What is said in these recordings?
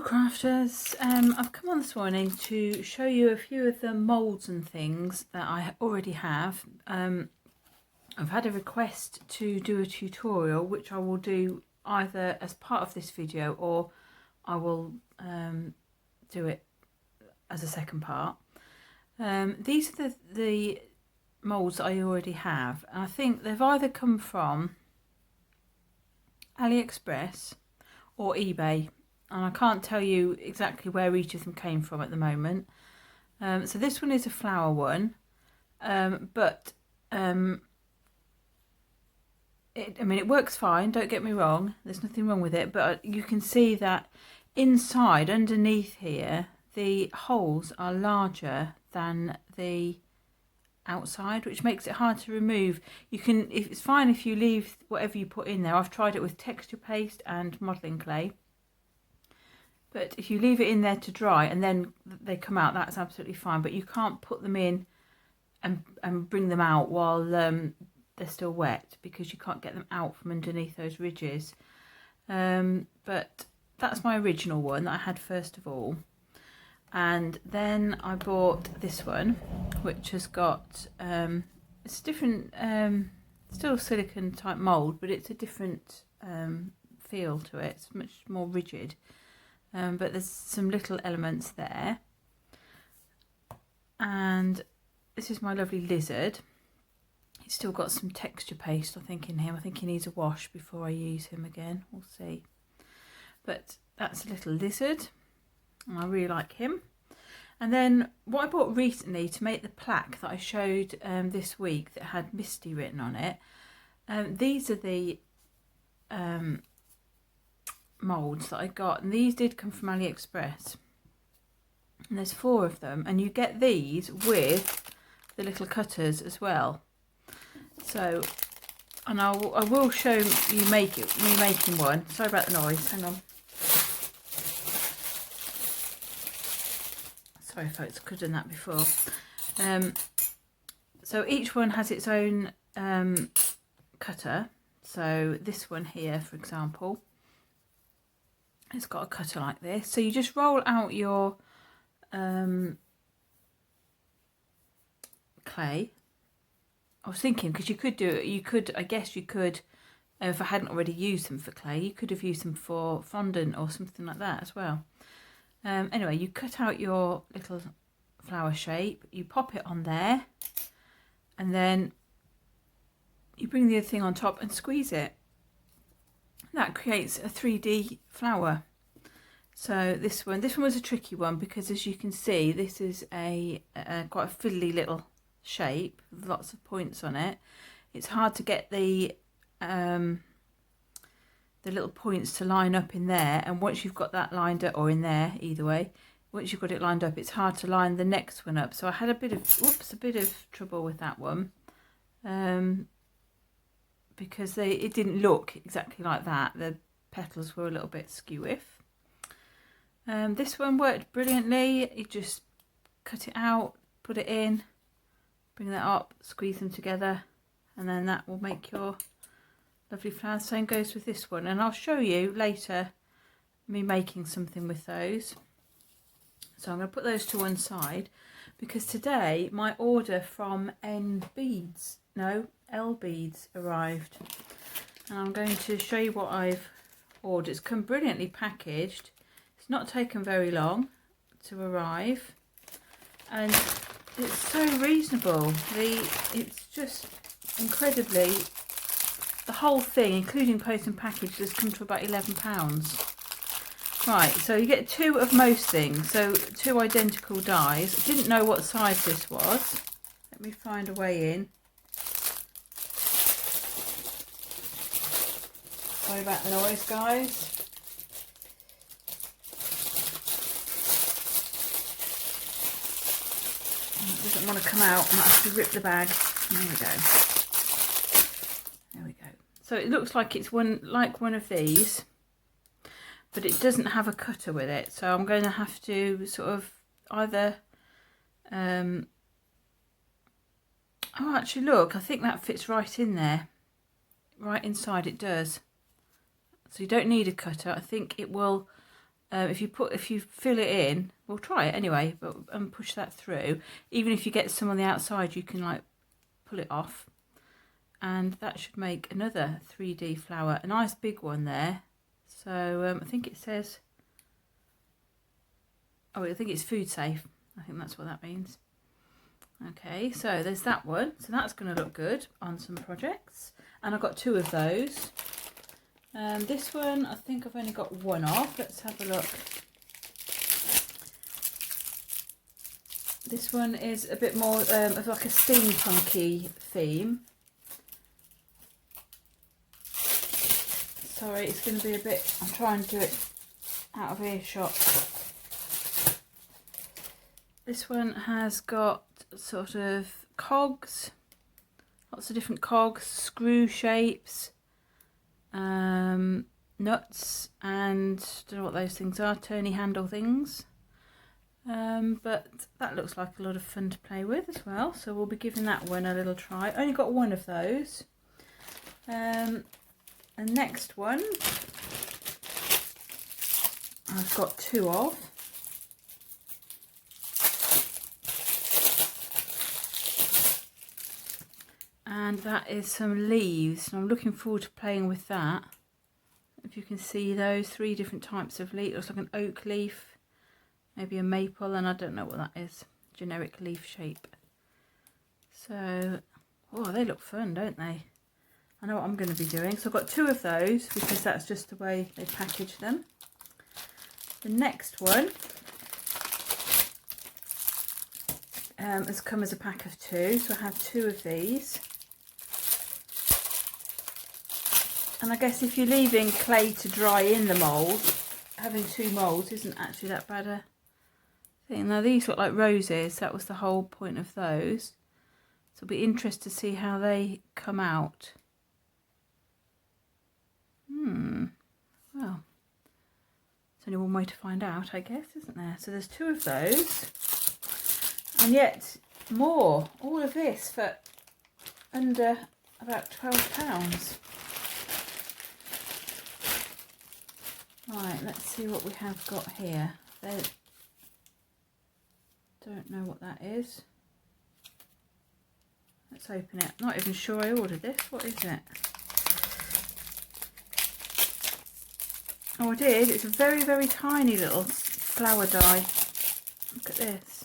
Crafters, I've come on this morning to show you a few of the moulds and things that I already have. I've had a request to do a tutorial which I will do either as part of this video or I will do it as a second part. These are the moulds that I already have, and I think they've either come from AliExpress or eBay. And I can't tell you exactly where each of them came from at the moment. So this one is a flower one, but it works fine, don't get me wrong, there's nothing wrong with it, but you can see that inside, underneath here, the holes are larger than the outside, which makes it hard to remove. It's fine if you leave whatever you put in there. I've tried it with texture paste and modelling clay. But if you leave it in there to dry and then they come out, that's absolutely fine. But you can't put them in and bring them out while they're still wet, because you can't get them out from underneath those ridges. But that's my original one that I had first of all. And then I bought this one, which has got, it's different, still silicone type mould, but it's a different feel to it. It's much more rigid. But there's some little elements there. And this is my lovely lizard. He's still got some texture paste, I think, in him. I think he needs a wash before I use him again. We'll see. But that's a little lizard, and I really like him. And then what I bought recently to make the plaque that I showed this week that had Misty written on it. These are the moulds that I got, and these did come from AliExpress, and there's 4 of them, and you get these with the little cutters as well. So, and I will show you me making one. Sorry about the noise, hang on. Sorry folks, I could have done that before. So each one has its own cutter. So this one here, for example, it's got a cutter like this. So you just roll out your clay. I was thinking, because you could do it, I guess you could, if I hadn't already used them for clay, you could have used them for fondant or something like that as well. Anyway, you cut out your little flower shape, you pop it on there, and then you bring the other thing on top and squeeze it. That creates a 3D flower. So this one was a tricky one, because as you can see, this is a quite a fiddly little shape with lots of points on it. It's hard to get the little points to line up in there, and once you've got that lined up, or in there, either way, once you've got it lined up, it's hard to line the next one up. So I had a bit of trouble with that one. Because it didn't look exactly like that. The petals were a little bit skew-iff. This one worked brilliantly. You just cut it out, put it in, bring that up, squeeze them together, and then that will make your lovely flowers. Same goes with this one, and I'll show you later me making something with those. So I'm going to put those to one side, because today my order from L Beads arrived, and I'm going to show you what I've ordered. It's come brilliantly packaged. It's not taken very long to arrive, and it's so reasonable. It's just incredibly, the whole thing, including post and package, has come to about £11. Right, so you get 2 of most things, so 2 identical dies. I didn't know what size this was. Let me find a way in. Sorry about the noise, guys. It doesn't want to come out, I might have to rip the bag. There we go. There we go. So it looks like it's like one of these, but it doesn't have a cutter with it. So I'm going to have to sort of either... oh, actually, look, I think that fits right in there. Right inside it does. So you don't need a cutter. I think it will if you fill it in, we'll try it anyway, but push that through. Even if you get some on the outside, you can like pull it off, and that should make another 3D flower, a nice big one there. So I think it says, oh, I think it's food safe. I think that's what that means. Okay, so there's that one. So that's going to look good on some projects, and I've got 2 of those. This one, I think I've only got 1 of. Let's have a look. This one is a bit more of like a steampunky theme. Sorry, it's going to be a bit, I'm trying to do it out of earshot. This one has got sort of cogs, lots of different cogs, screw shapes, nuts, and don't know what those things are, turny handle things. But that looks like a lot of fun to play with as well, so we'll be giving that one a little try. Only got 1 of those. And next one I've got 2 of. And that is some leaves, and I'm looking forward to playing with that. If you can see those 3 different types of leaf. It looks like an oak leaf, maybe a maple, and I don't know what that is. Generic leaf shape. So, oh, they look fun, don't they? I know what I'm going to be doing. So I've got 2 of those because that's just the way they package them. The next one has come as a pack of 2, so I have 2 of these. And I guess if you're leaving clay to dry in the mould, having 2 moulds isn't actually that bad a thing. Now these look like roses, that was the whole point of those. So it'll be interesting to see how they come out. Well, there's only one way to find out, I guess, isn't there? So there's 2 of those. And yet more, all of this for under about £12. Right, let's see what we have got here. They don't know what that is. Let's open it. Not even sure I ordered this. What is it? Oh, I did. It's a very, very tiny little flower die. Look at this.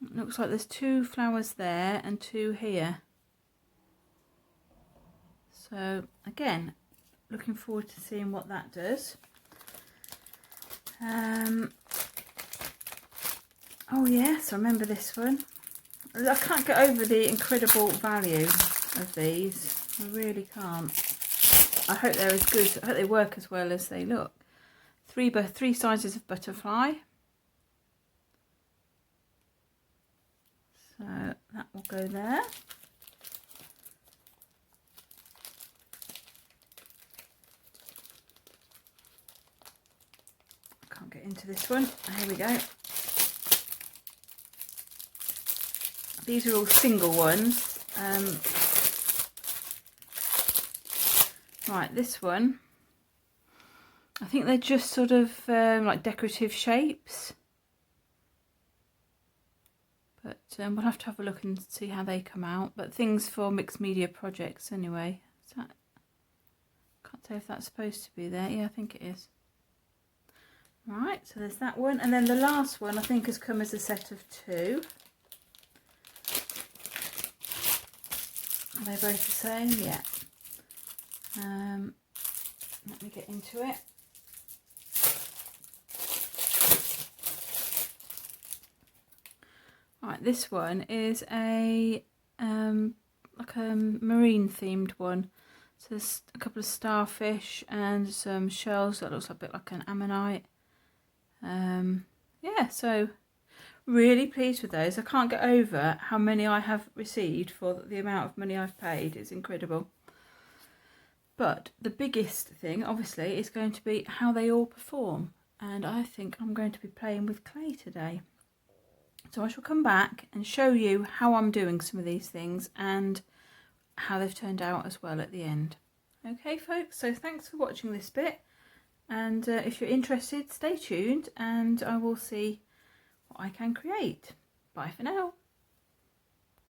It looks like there's 2 flowers there and 2 here. So again, looking forward to seeing what that does. Oh yes, I remember this one. I can't get over the incredible value of these. I really can't. I hope they're as good. I hope they work as well as they look. 3 sizes of butterfly. So that will go there. I can't get into this one. Here we go. These are all single ones. Right, this one, I think they're just sort of like decorative shapes. But we'll have to have a look and see how they come out. But things for mixed media projects anyway. Is that, can't say if that's supposed to be there. Yeah, I think it is. Right, so there's that one. And then the last one I think has come as a set of 2. Are they both the same? Yeah. Let me get into it. Right, this one is a like a marine themed one. So there's a couple of starfish and some shells that looks a bit like an ammonite. Yeah, so really pleased with those. I can't get over how many I have received for the amount of money I've paid. It's incredible. But the biggest thing, obviously, is going to be how they all perform. And I think I'm going to be playing with clay today. So I shall come back and show you how I'm doing some of these things and how they've turned out as well at the end. Okay folks, so thanks for watching this bit, and if you're interested, stay tuned and I will see what I can create. Bye for now.